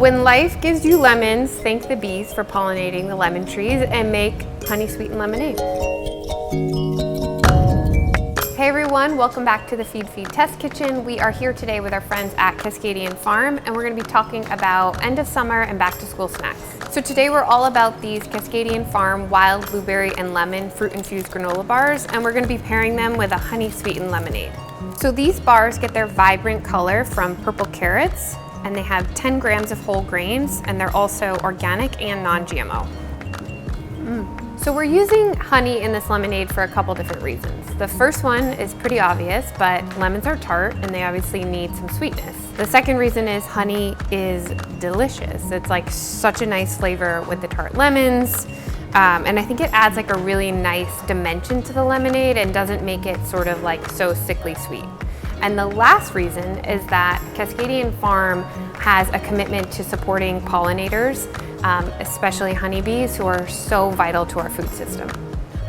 When life gives you lemons, thank the bees for pollinating the lemon trees and make honey sweetened lemonade. Hey everyone, welcome back to the Feedfeed Test Kitchen. We are here today with our friends at Cascadian Farm, and we're going to be talking about end of summer and back to school snacks. So today we're all about these Cascadian Farm wild blueberry and lemon fruit infused granola bars, and we're going to be pairing them with a honey sweetened lemonade. So these bars get their vibrant color from purple carrots, and they have 10 grams of whole grains, and they're also organic and non-GMO. So we're using honey in this lemonade for a couple different reasons. The first one is pretty obvious, but lemons are tart and they obviously need some sweetness. The second reason is honey is delicious. It's like such a nice flavor with the tart lemons. And I think it adds like a really nice dimension to the lemonade and doesn't make it sort of like so sickly sweet. And the last reason is that Cascadian Farm has a commitment to supporting pollinators, especially honeybees, who are so vital to our food system.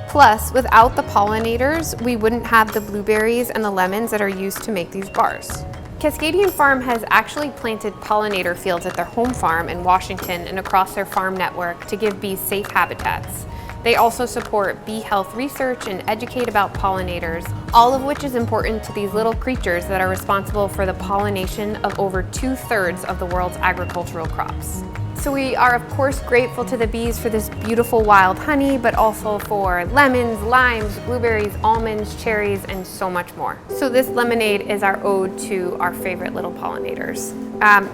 Plus, without the pollinators, we wouldn't have the blueberries and the lemons that are used to make these bars. Cascadian Farm has actually planted pollinator fields at their home farm in Washington and across their farm network to give bees safe habitats. They also support bee health research and educate about pollinators, all of which is important to these little creatures that are responsible for the pollination of over 2/3 of the world's agricultural crops. So we are of course grateful to the bees for this beautiful wild honey, but also for lemons, limes, blueberries, almonds, cherries, and so much more. So this lemonade is our ode to our favorite little pollinators.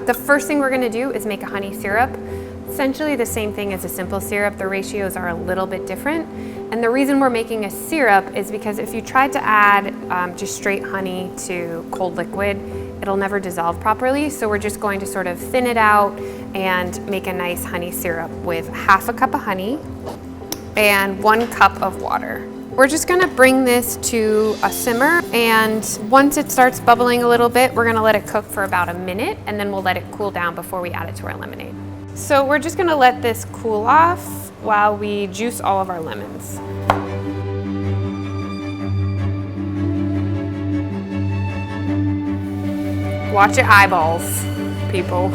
The first thing we're gonna do is make a honey syrup. Essentially the same thing as a simple syrup. The ratios are a little bit different. And the reason we're making a syrup is because if you tried to add just straight honey to cold liquid, it'll never dissolve properly. So we're just going to sort of thin it out and make a nice honey syrup with 1/2 cup of honey and 1 cup of water. We're just gonna bring this to a simmer, and once it starts bubbling a little bit, we're gonna let it cook for about a minute, and then we'll let it cool down before we add it to our lemonade. So we're just gonna let this cool off while we juice all of our lemons. Watch your eyeballs, people.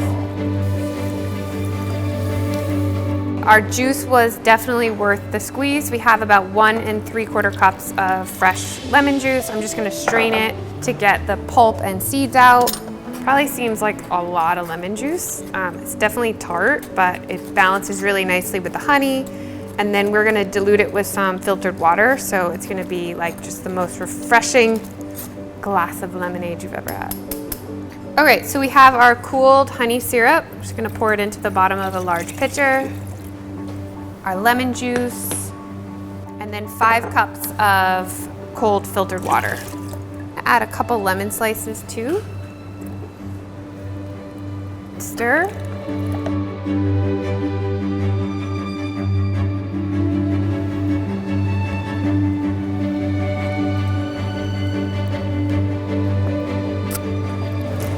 Our juice was definitely worth the squeeze. We have about 1 3/4 cups of fresh lemon juice. I'm just gonna strain it to get the pulp and seeds out. Probably seems like a lot of lemon juice. It's definitely tart, but it balances really nicely with the honey. And then we're gonna dilute it with some filtered water, so it's gonna be like just the most refreshing glass of lemonade you've ever had. Okay, so we have our cooled honey syrup. I'm just gonna pour it into the bottom of a large pitcher. Our lemon juice, and then 5 cups of cold filtered water. Add a couple lemon slices too. Stir.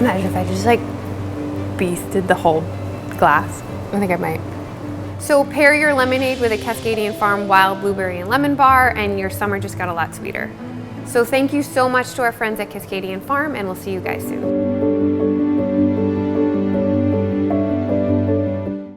Imagine if I just like beasted the whole glass. I think I might. So pair your lemonade with a Cascadian Farm wild blueberry and lemon bar, and your summer just got a lot sweeter. So thank you so much to our friends at Cascadian Farm, and we'll see you guys soon.